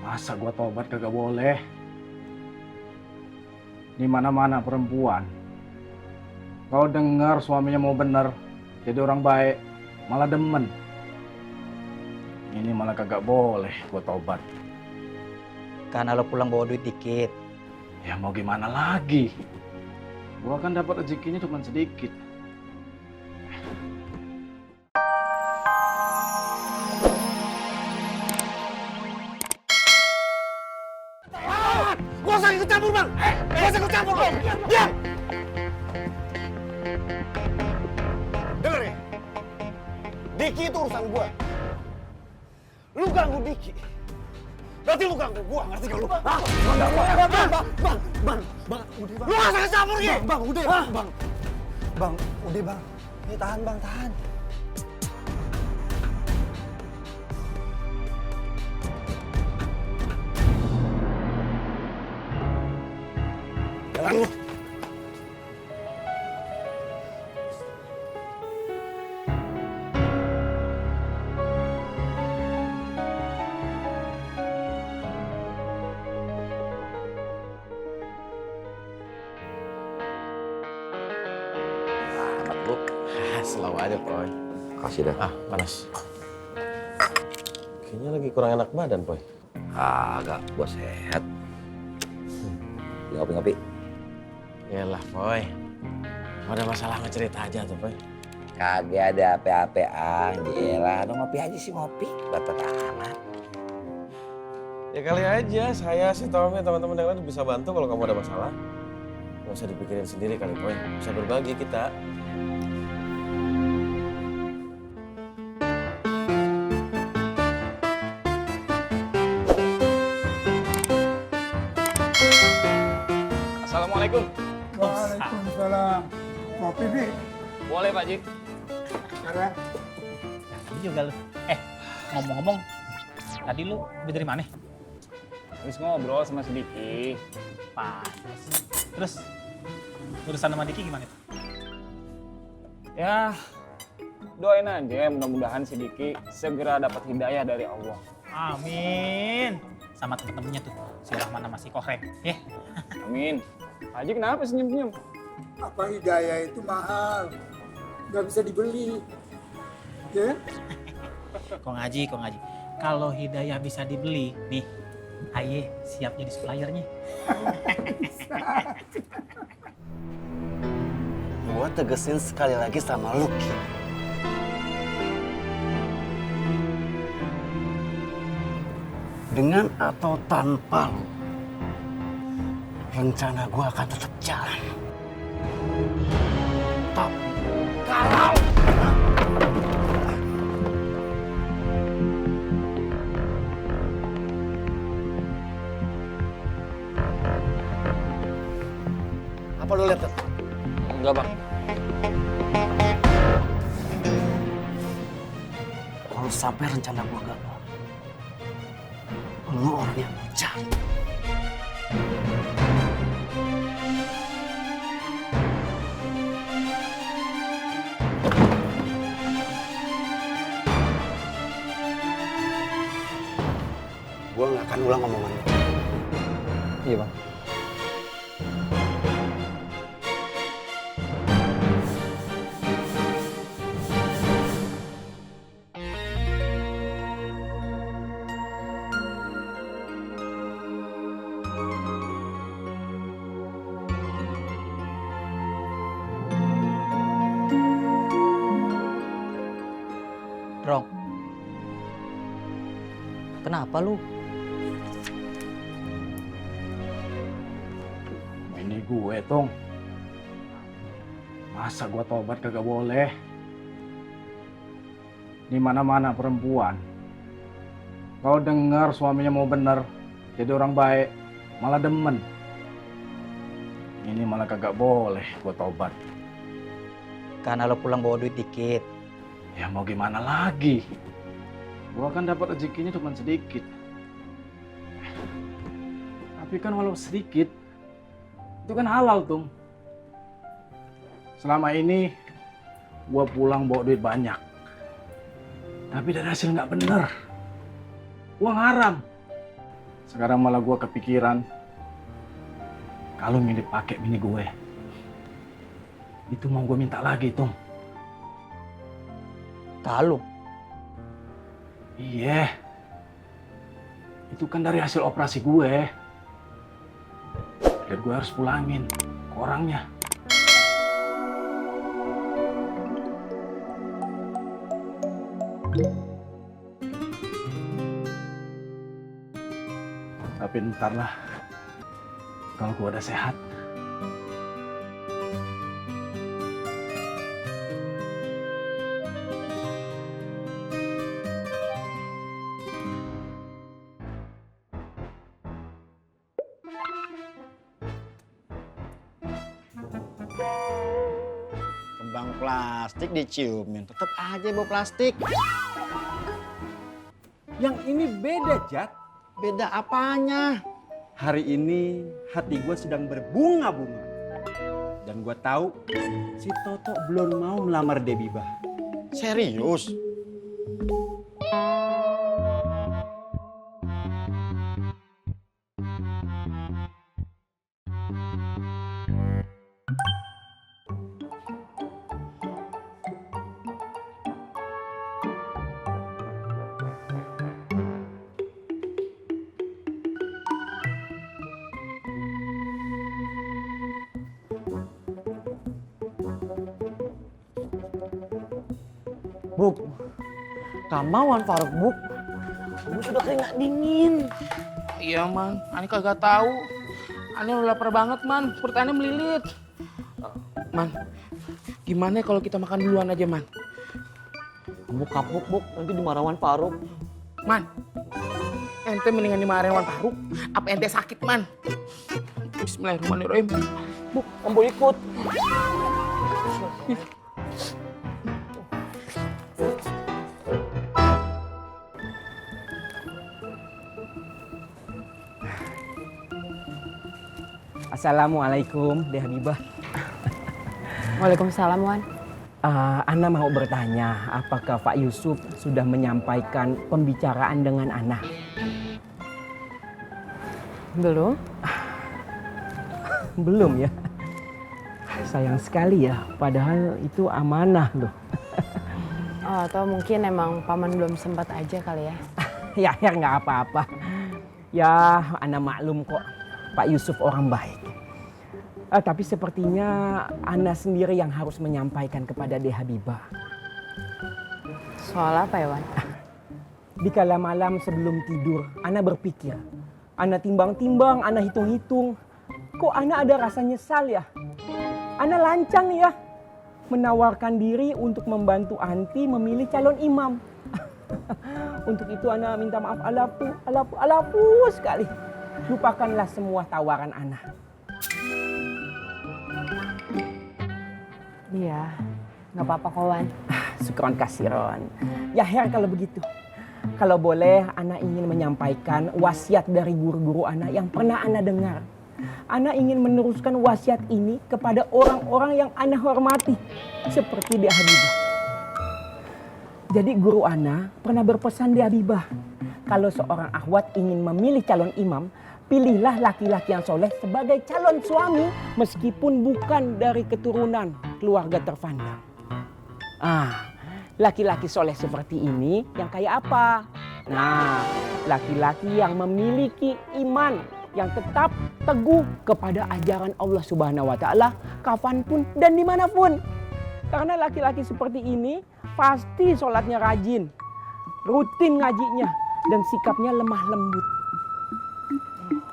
Masa gua tobat kagak boleh? Di mana-mana perempuan, kalau dengar suaminya mau bener, jadi orang baik, malah demen. Ini malah kagak boleh gua tobat. Karena lo pulang bawa duit dikit. Ya mau gimana lagi? Gua kan dapat rezekinya cuma sedikit. Gua usah ikut campur, Bang! Gua usah ikut campur, Bang! Diam! Dengar ya, Diki itu urusan gua. Lu ganggu Diki, berarti lu ganggu gua, ngerti gak lu? Bang, udah, Bang. Lu gak usah campur, Ki! Bang, udah, Bang, udah, Bang. Ini tahan, Bang, tahan. Jalan lu. Selalu aja, Poy. Kasih dah. Panas. Kayaknya lagi kurang enak badan, Poy. Agak, gua sehat. Ngopi-ngopi. Yalah, Poy. Kalau ada masalah mah cerita aja tuh, Poy. Kagak ada apa-apaan. Yelah, dong ngopi aja sih ngopi. Bapak amat. Ya kali aja saya, si Tommy, teman-teman yang lain bisa bantu kalau kamu ada masalah. Nggak usah dipikirin sendiri kali, Poy. Bisa berbagi kita. Assalamualaikum. Waalaikumsalam. Kopi, Bi? Boleh Pak Ji. Sekarang. Tadi juga lu. Ngomong-ngomong, tadi lu beli dari mana? Habis ngobrol sama si Diki. Panas. Terus, urusan sama Diki gimana? Ya, doain aja mudah-mudahan si Diki segera dapat hidayah dari Allah. Amin. Sama temen-temennya tuh, si Rahman sama si Kohrem. Ya, Amin. Pak Ji kenapa senyum-senyum? Apa hidayah itu mahal, nggak bisa dibeli, ya? kok ngaji. Kalau hidayah bisa dibeli, nih, aye siap jadi suppliernya. Gua tegesin sekali lagi sama lu, Ki. Dengan atau tanpa lu, rencana gua akan tetap jalan. Tapi kalau apa lu lihat? Enggak Bang. Kalau sampai rencana gua gagal, lu orang yang gua cari. Gua nggak akan ulang omongan lu. Iya Bang. Rong, kenapa lu? Ini gue, Tong. Masa gua tobat kagak boleh? Di mana-mana perempuan, kalau dengar suaminya mau bener, jadi orang baik, malah demen. Ini malah kagak boleh gua tobat. Karena lo pulang bawa duit dikit. Ya mau gimana lagi? Gua kan dapat rezekinya cuma sedikit. Tapi kan walau sedikit, itu kan halal, Tung. Selama ini gua pulang bawa duit banyak. Tapi dari hasil nggak bener. Uang haram. Sekarang malah gue kepikiran kalau ini dipakai bini gue. Itu mau gue minta lagi, Tung. Kalung. Iya. Itu kan dari hasil operasi gue. Dan gue harus pulangin ke orangnya. Tapi ntar lah, kalau gue udah sehat. Kembang plastik diciumin, tetep aja bau plastik. Yang ini beda, Jat. Beda apanya? Hari ini hati gue sedang berbunga-bunga. Dan gue tahu si Toto belum mau melamar Debibah. Serius? Buk, kamauan Faruk, Buk. Buk sudah keringat dingin. Iya man, Ani kagak tahu. Ani udah lapar banget man, perut Ani melilit. Man, gimana kalau kita makan duluan aja man? Buk kapuk, Buk. Nanti dimarahin Faruk. Man, ente mendingan dimarahin Wan Faruk, apa ente sakit man? Bismillahirrahmanirrahim. Buk, Ambo ikut. Assalamualaikum, Deh Habibah. Waalaikumsalam, Wan. Ana mau bertanya, apakah Pak Yusuf sudah menyampaikan pembicaraan dengan Ana? Belum? Belum ya? Sayang sekali ya, padahal itu amanah loh. Oh, atau mungkin emang paman belum sempat aja kali ya? Ya nggak apa-apa. Ya, Ana maklum kok, Pak Yusuf orang baik. Tapi sepertinya Ana sendiri yang harus menyampaikan kepada Deh Habibah. Soal apa ya, Wan? Di kala malam sebelum tidur, Ana berpikir. Ana timbang-timbang, Ana hitung-hitung. Kok Ana ada rasa nyesal ya? Ana lancang ya menawarkan diri untuk membantu Anti memilih calon imam. Untuk itu Ana minta maaf alapu sekali. Lupakanlah semua tawaran Ana. Iya, nggak apa-apa kok, Wan. Syukron kasiron. Ya Her, kalau begitu. Kalau boleh, Ana ingin menyampaikan wasiat dari guru-guru Ana yang pernah Ana dengar. Ana ingin meneruskan wasiat ini kepada orang-orang yang Ana hormati. Seperti Deh Habibah. Jadi guru Ana pernah berpesan Deh Habibah. Kalau seorang akhwat ingin memilih calon imam, pilihlah laki-laki yang soleh sebagai calon suami meskipun bukan dari keturunan keluarga terpandang. Laki-laki soleh seperti ini yang kayak apa? Nah, laki-laki yang memiliki iman yang tetap teguh kepada ajaran Allah Subhanahu wa Ta'ala kapanpun dan dimanapun. Karena laki-laki seperti ini pasti sholatnya rajin, rutin ngajinya, dan sikapnya lemah lembut.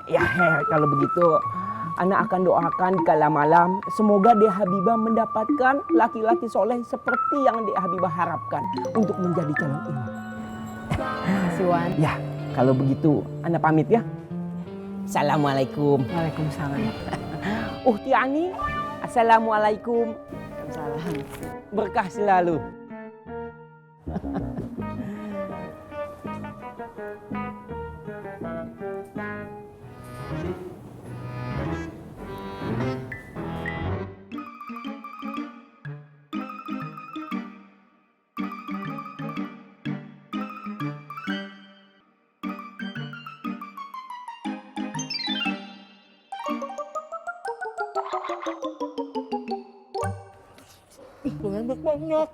Ya Her, kalau begitu Ana akan doakan kala malam semoga Deh Habibah mendapatkan laki-laki soleh seperti yang Deh Habibah harapkan untuk menjadi calon imam. Makasih, Wan. Ya, kalau begitu Ana pamit ya. Assalamualaikum. Waalaikumsalam. Uhti Ani, assalamualaikum. Salam. Berkah selalu. Enak banget.